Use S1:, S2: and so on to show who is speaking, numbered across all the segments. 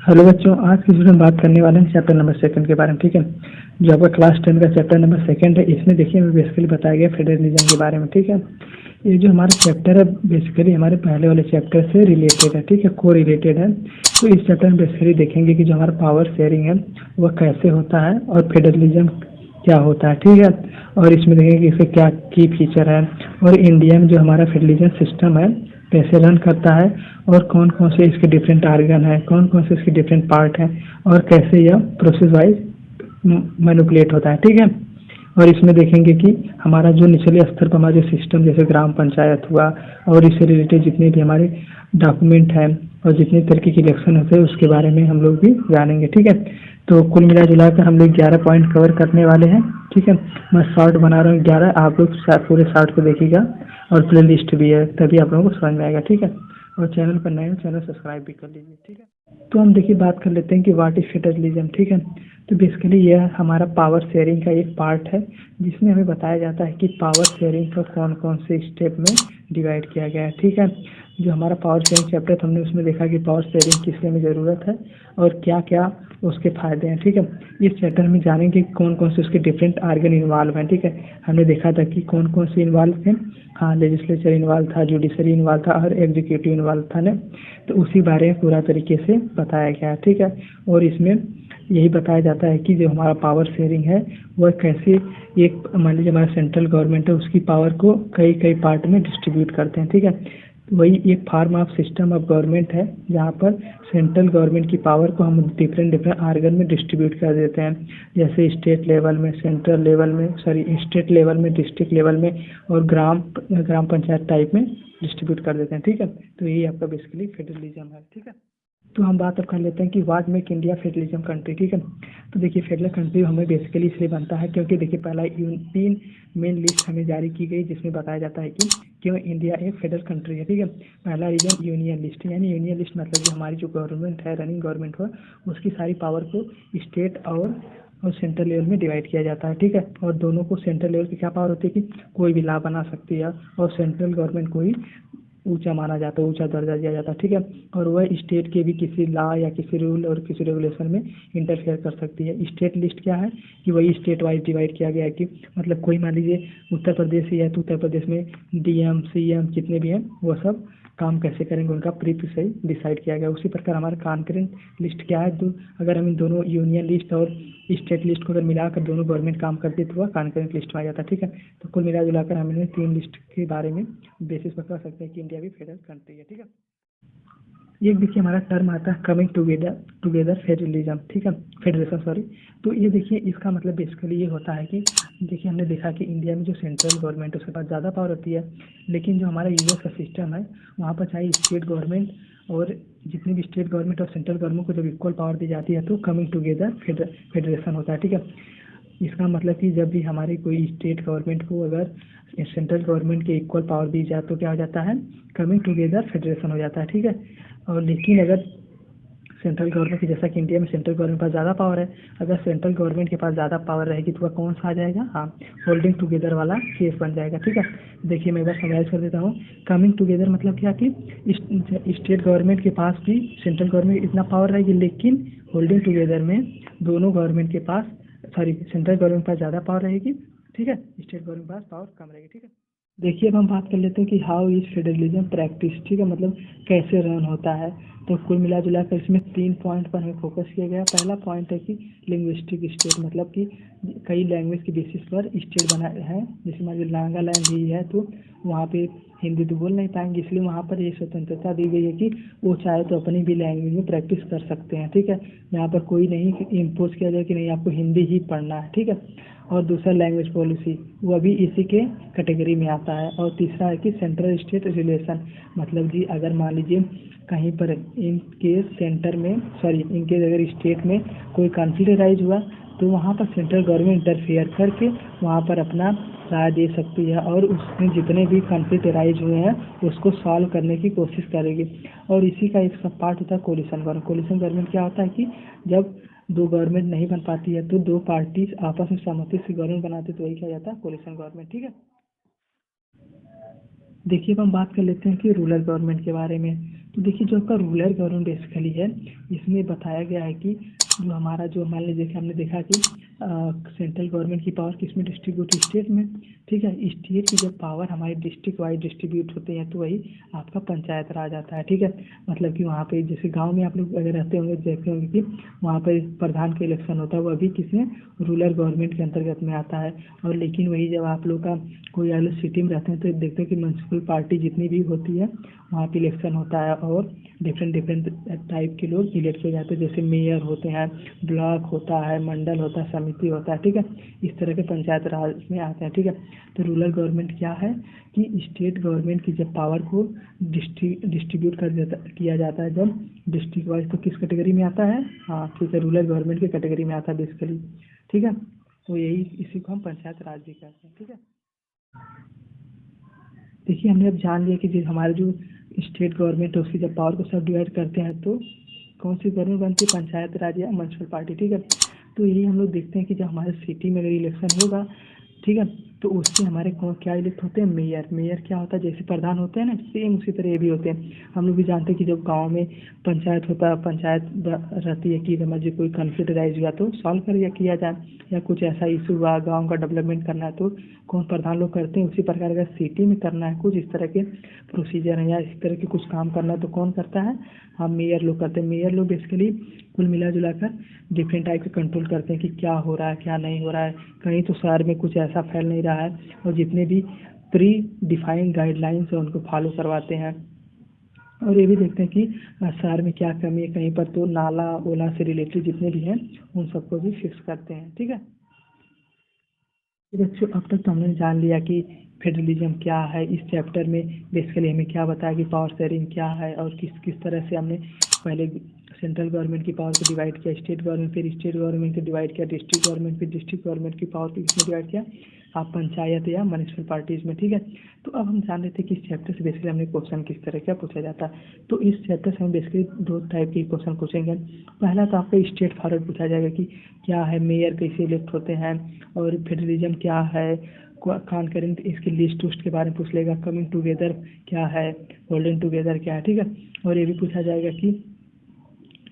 S1: Hello बच्चों, आज की वीडियो में बात करने वाले हैं चैप्टर नंबर सेकंड के बारे में। ठीक है, जो आपका क्लास 10 का चैप्टर नंबर सेकंड है, इसमें देखिए हमें बेसिकली बताया गया फेडरलिज्म के बारे में। ठीक है, ये जो हमारा चैप्टर है बेसिकली हमारे पहले वाले चैप्टर से रिलेटेड है। ठीक है, को रिलेटेड है। तो इस चैप्टर में बेसिकली देखेंगे कि जो हमारा पावर शेयरिंग है वह कैसे होता है और फेडरलिज्म क्या होता है। ठीक है, और इसमें देखेंगे कि इसके क्या की फीचर है और इंडिया में जो हमारा फेडरलिज्म सिस्टम है कैसे रन करता है और कौन कौन से इसके डिफरेंट आर्गन है, कौन कौन से इसके डिफरेंट पार्ट हैं और कैसे यह प्रोसेस वाइज मैनिपुलेट होता है। ठीक है, और इसमें देखेंगे कि हमारा जो निचले स्तर पर हमारा जो सिस्टम जैसे ग्राम पंचायत हुआ और इससे रिलेटेड जितने भी हमारे डॉक्यूमेंट हैं और जितने तरीके के इलेक्शन होते हैं उसके बारे में हम लोग भी जानेंगे। ठीक है, तो कुल मिला जुलाकर हम लोग 11 पॉइंट कवर करने वाले हैं। ठीक है, मैं शॉर्ट बना रहा हूँ 11, आप लोग पूरे शॉर्ट को देखिएगा और प्ले लिस्ट भी है, तभी आप लोगों को समझ में आएगा। ठीक है, और चैनल पर नए हो चैनल सब्सक्राइब भी कर लीजिए। ठीक है, तो हम देखिए बात कर लेते हैं कि व्हाट इज फेडरलिज्म। ठीक है, तो बेसिकली यह हमारा पावर शेयरिंग का एक पार्ट है जिसमें हमें बताया जाता है कि पावर शेयरिंग को कौन कौन से स्टेप में डिवाइड किया गया है। ठीक है, जो हमारा पावर शेयरिंग चैप्टर था हमने उसमें देखा कि पावर शेयरिंग किस लिए में ज़रूरत है और क्या क्या उसके फायदे हैं। ठीक है, इस चैप्टर में जानेंगे कौन कौन से उसके डिफरेंट आर्गन इन्वॉल्व हैं। ठीक है, हमने देखा था कि कौन कौन से इन्वॉल्व हैं। हाँ, लेजिस्लेचर इन्वॉल्व था, जुडिशरी इन्वॉल्व था और एग्जीक्यूटिव इन्वॉल्व था ना, तो उसी बारे में पूरा तरीके से बताया गया है। ठीक है, और इसमें यही बताया जाता है कि जो हमारा पावर शेयरिंग है वह कैसे एक मान लीजिए हमारा सेंट्रल गवर्नमेंट है उसकी पावर को कई कई पार्ट में डिस्ट्रीब्यूट करते हैं। ठीक है, वही एक form of system of government है जहाँ पर सेंट्रल गवर्नमेंट की पावर को हम डिफरेंट डिफरेंट आर्गन में डिस्ट्रीब्यूट कर देते हैं, जैसे स्टेट लेवल में, सेंट्रल लेवल में, सॉरी स्टेट लेवल में, डिस्ट्रिक्ट लेवल में और ग्राम पंचायत टाइप में डिस्ट्रीब्यूट कर देते हैं। ठीक है, तो यही आपका बेसिकली फेडरलिज्म है। ठीक है, तो हम बात अब कर लेते हैं कि what make India federalism country. ठीक है, तो देखिए फेडरल कंट्री हमें बेसिकली इसलिए बनता है क्योंकि देखिए पहला 3 मेन लिस्ट हमें जारी की गई जिसमें बताया जाता है कि क्यों इंडिया एक फेडरल कंट्री है। ठीक है, पहला रीजन यूनियन लिस्ट, यानी यूनियन लिस्ट मतलब कि हमारी जो गवर्नमेंट है, रनिंग गवर्नमेंट हो, उसकी सारी पावर को स्टेट और सेंट्रल लेवल में डिवाइड किया जाता है। ठीक है, और दोनों को सेंट्रल लेवल की क्या पावर होती है कि कोई भी लॉ बना सकती है और सेंट्रल गवर्नमेंट को ही ऊंचा माना जाता है, ऊंचा दर्जा दिया जाता है। ठीक है, और वह स्टेट के भी किसी लॉ या किसी रूल और किसी रेगुलेशन में इंटरफेयर कर सकती है। स्टेट लिस्ट क्या है कि वही स्टेट वाइज डिवाइड किया गया है कि मतलब कोई मान लीजिए उत्तर प्रदेश ही है तो उत्तर प्रदेश में डीएम सीएम जितने भी हैं वो सब काम कैसे करेंगे उनका प्रीफ से डिसाइड किया गया। उसी प्रकार हमारा कॉन्करेंट लिस्ट क्या है, तो अगर हम इन दोनों यूनियन लिस्ट और स्टेट लिस्ट को अगर मिलाकर दोनों गवर्नमेंट काम करती है तो वह कॉन्करेंट लिस्ट में आ जाता है। ठीक है, तो कुल मिला जुलाकर हमने 3 लिस्ट के बारे में बेसिस पर कह सकते हैं कि इंडिया भी फेडरल कंट्री है। ठीक है, एक देखिए हमारा टर्म आता है कमिंग टुगेदर टुगेदर फेडरलिज्म। ठीक है, फेडरेशन सॉरी। तो ये देखिए इसका मतलब बेसिकली ये होता है कि देखिए हमने देखा कि इंडिया में जो सेंट्रल गवर्नमेंट है उसके पास ज़्यादा पावर होती है, लेकिन जो हमारा यूएस का सिस्टम है वहाँ पर चाहे स्टेट गवर्नमेंट और जितनी भी स्टेट गवर्नमेंट और सेंट्रल गवर्नमेंट को जब इक्वल पावर दी जाती है तो कमिंग टुगेदर फेडरेशन होता है। ठीक है, इसका मतलब कि जब भी हमारी कोई स्टेट गवर्नमेंट को अगर सेंट्रल गवर्नमेंट के इक्वल पावर दी जाए तो क्या हो जाता है, कमिंग टुगेदर फेडरेशन हो जाता है। ठीक है, और लेकिन अगर सेंट्रल गवर्नमेंट की जैसा कि इंडिया में सेंट्रल गवर्नमेंट के पास ज़्यादा पावर है, अगर सेंट्रल गवर्नमेंट के पास ज़्यादा पावर रहेगी तो वह कौन सा आ जाएगा, हाँ होल्डिंग टुगेदर वाला केस बन जाएगा। ठीक है, देखिए मैं एक बार समराइज कर देता हूँ। कमिंग टुगेदर मतलब क्या कि स्टेट गवर्नमेंट के पास भी सेंट्रल गवर्नमेंट इतना पावर रहेगी, लेकिन होल्डिंग टुगेदर में दोनों गवर्नमेंट के पास सॉरी सेंट्रल गवर्नमेंट के पास ज़्यादा पावर रहेगी। ठीक है, स्टेट गवर्नमेंट के पास पावर कम रहेगी। ठीक है, देखिए अब हम बात कर लेते हैं कि हाउ इज फेडरलिज्म प्रैक्टिस। ठीक है, मतलब कैसे रन होता है। तो कुल मिला जुला कर इसमें 3 पॉइंट पर हमें फोकस किया गया। पहला पॉइंट है कि लिंग्विस्टिक स्टेट, मतलब कि कई लैंग्वेज के बेसिस पर स्टेट बना है। जैसे मान लीजिए नागालैंड ही है तो वहाँ पे हिंदी तो बोल नहीं पाएंगे, इसलिए वहाँ पर ये स्वतंत्रता दी गई है कि वो चाहे तो अपनी भी लैंग्वेज में प्रैक्टिस कर सकते हैं। ठीक है, यहाँ पर कोई नहीं इम्पोज किया जाए कि नहीं आपको हिंदी ही पढ़ना है। ठीक है, और दूसरा लैंग्वेज पॉलिसी वह भी इसी के कैटेगरी में आता है। और तीसरा है कि सेंट्रल स्टेट रिलेशन, मतलब जी अगर मान लीजिए कहीं पर इन केस सेंटर में सॉरी इन केस अगर स्टेट में कोई कॉन्फ्लिक्ट राइज हुआ तो वहाँ पर सेंट्रल गवर्नमेंट इंटरफेयर करके वहाँ पर अपना राय दे सकती है और उसमें जितने भी कॉन्फ्लिक्ट राइज हुए हैं उसको सॉल्व करने की कोशिश करेगी। और इसी का एक सब पार्ट होता है कोलिशन गवर्नमेंट। कोलिशन गवर्नमेंट क्या होता है कि जब दो गवर्नमेंट नहीं बन पाती है तो दो पार्टीज आपस में सहमति से गवर्नमेंट बनाते तो वही क्या जाता है, कोलिशन गवर्नमेंट। ठीक है, देखिए अब हम बात कर लेते हैं कि रूरल गवर्नमेंट के बारे में। तो देखिए जो आपका रूरल गवर्नमेंट बेसिकली है, इसमें बताया गया है कि जो हमारा जो मान लीजिए कि हमने देखा कि सेंट्रल गवर्नमेंट की पावर किस में डिस्ट्रीब्यूट, स्टेट में, ठीक है। स्टेट की जब पावर हमारी डिस्ट्रिक्ट वाइज डिस्ट्रीब्यूट होते हैं तो वही आपका पंचायत राज आता है, ठीक है। मतलब कि वहाँ पे जैसे गांव में आप लोग अगर रहते होंगे देखते होंगे कि वहाँ पे प्रधान का इलेक्शन होता है, वो अभी किसमें, रूरल गवर्नमेंट के अंतर्गत में आता है। और लेकिन वही जब आप लोग का कोई अलग सिटी में रहते हैं तो देखते हैं कि म्यूनसिपल पार्टी जितनी भी होती है वहाँ पे इलेक्शन होता है और डिफरेंट डिफरेंट टाइप के लोग इलेक्ट हो जाते हैं, जैसे मेयर होते हैं, ब्लॉक होता है, मंडल होता है, समिति होता है, ठीक है। इस तरह के पंचायत राज में आते हैं, ठीक है। तो रूरल गवर्नमेंट क्या है कि स्टेट गवर्नमेंट की जब पावर को डिस्ट्रीब्यूट किया जाता है जब डिस्ट्रिक्ट वाइज, तो किस कैटेगरी में आता है, हाँ ठीक है, रूरल गवर्नमेंट की कैटेगरी में आता है बेसिकली, ठीक है। तो यही इसी को हम पंचायत राज भी कहते हैं, ठीक है। देखिए हमने अब जान लिया कि जो हमारे जो स्टेट गवर्नमेंट है उसकी जब पावर को सब डिवाइड करते हैं तो कौन सी गवर्नमेंट बनती है, पंचायत राज या म्यूनसिपल पार्टी, ठीक है। तो यही हम लोग देखते हैं कि जब हमारे सिटी में अगर इलेक्शन होगा, ठीक है, तो उससे हमारे कौन क्या इलेक्ट होते हैं, मेयर। मेयर क्या होता है, जैसे प्रधान होते हैं ना, सेम उसी तरह ये भी होते हैं। हम लोग भी जानते हैं कि जब गांव में पंचायत होता है, पंचायत रहती है कि समझिए कोई कॉन्फ्लिक्ट राइज हुआ तो सॉल्व कर किया जाए, या कुछ ऐसा इशू हुआ गांव का डेवलपमेंट करना है तो कौन प्रधान लोग करते हैं। उसी प्रकार अगर सिटी में करना है कुछ इस तरह के प्रोसीजर है या इस तरह के कुछ काम करना है तो कौन करता है, हम मेयर लोग करते हैं। मेयर लोग बेसिकली कुल मिला जुला कर डिफरेंट टाइप के कंट्रोल करते हैं कि क्या हो रहा है क्या नहीं हो रहा है, कहीं तो शहर में कुछ ऐसा फैल नहीं रहा है, और जितने भी प्री डिफाइंड गाइडलाइंस है उनको फॉलो करवाते हैं। और ये भी देखते हैं कि शहर में क्या कमी है, कहीं पर तो नाला ओला से रिलेटेड जितने भी हैं उन सबको भी फिक्स करते हैं, ठीक है। तो बच्चों अब तक तो हमने जान लिया कि फेडरलिज्म क्या है। इस चैप्टर में बेसिकली हमें क्या बताया कि पावर शेयरिंग क्या है और किस किस तरह से हमने पहले सेंट्रल गवर्नमेंट की पावर को डिवाइड किया, स्टेट गवर्नमेंट, फिर स्टेट गवर्नमेंट को डिवाइड किया, डिस्ट्रिक्ट गवर्नमेंट, फिर डिस्ट्रिक्ट गवर्नमेंट की पावर को किसमें डिवाइड किया, आप पंचायत या म्यूनिसिपल पार्टीज में, ठीक है। तो अब हम जान लेते हैं कि इस चैप्टर से बेसिकली हमने क्वेश्चन किस तरह का पूछा जाता है। तो इस चैप्टर से हम बेसिकली दो टाइप के क्वेश्चन पूछेंगे। पहला तो आपका स्टेट फॉरवर्ड पूछा जाएगा कि क्या है, मेयर कैसे इलेक्ट होते हैं, और फेडरलिज्म क्या है, कौन करेंगे इसकी लिस्ट उस्ट के बारे में पूछ लेगा, कमिंग टुगेदर क्या है, होल्डिंग टुगेदर क्या है, ठीक है। और ये भी पूछा जाएगा कि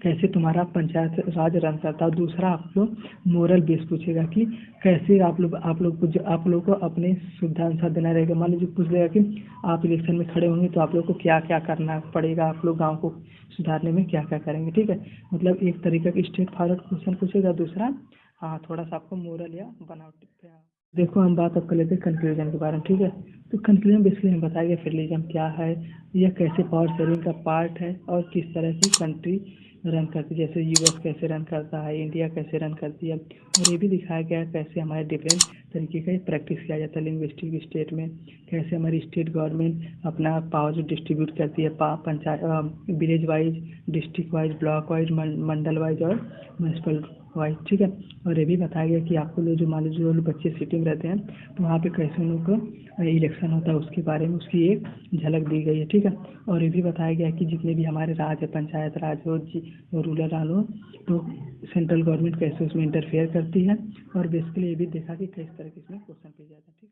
S1: कैसे तुम्हारा पंचायत राज रन करता है। दूसरा आपको मोरल बेस पूछेगा कि कैसे आप लोग को अपने सुविधा अनुसार देना रहेगा। मान लीजिए पूछ लेगा कि आप इलेक्शन में खड़े होंगे तो आप लोग को क्या क्या करना पड़ेगा, आप लोग गांव को सुधारने में क्या क्या करेंगे, ठीक है। मतलब एक तरीके का स्ट्रेट फॉरवर्ड क्वेश्चन पूछेगा। दूसरा हाँ थोड़ा सा आपको मोरल या बनावटी पे देखो हम बात अब कर लेते हैं कंक्लूजन के बारे में, ठीक है। तो कंक्लूजन बेसिकली हम बताएंगे फेडरलिज्म क्या है, यह कैसे पावर शेयरिंग का पार्ट है और किस तरह की कंट्री रन करती है, जैसे यूएस कैसे रन करता है, इंडिया कैसे रन करती है। और ये भी दिखाया गया है कैसे हमारे डिफरेंट तरीके का प्रैक्टिस किया जाता है लिंग्विस्टिक स्टेट में, कैसे हमारी स्टेट गवर्नमेंट अपना पावर जो डिस्ट्रीब्यूट करती है panchayat village wise, district wise, block wise, mandal wise और म्यूनसिपल वाइज, ठीक है। और ये भी बताया गया कि आपको जो मान लीजिए जो लोग बच्चे सिटी में रहते हैं तो वहाँ पे कैसे उन लोग का इलेक्शन होता है उसके बारे में उसकी एक झलक दी गई है, ठीक है। और ये भी बताया गया कि जितने भी हमारे राज है, पंचायत राज हो रूरल राज हो, तो सेंट्रल गवर्नमेंट कैसे उसमें इंटरफेयर करती है। और बेसिकली ये भी देखा कि किस तरह के इसमें क्वेश्चन पूछे जाते हैं।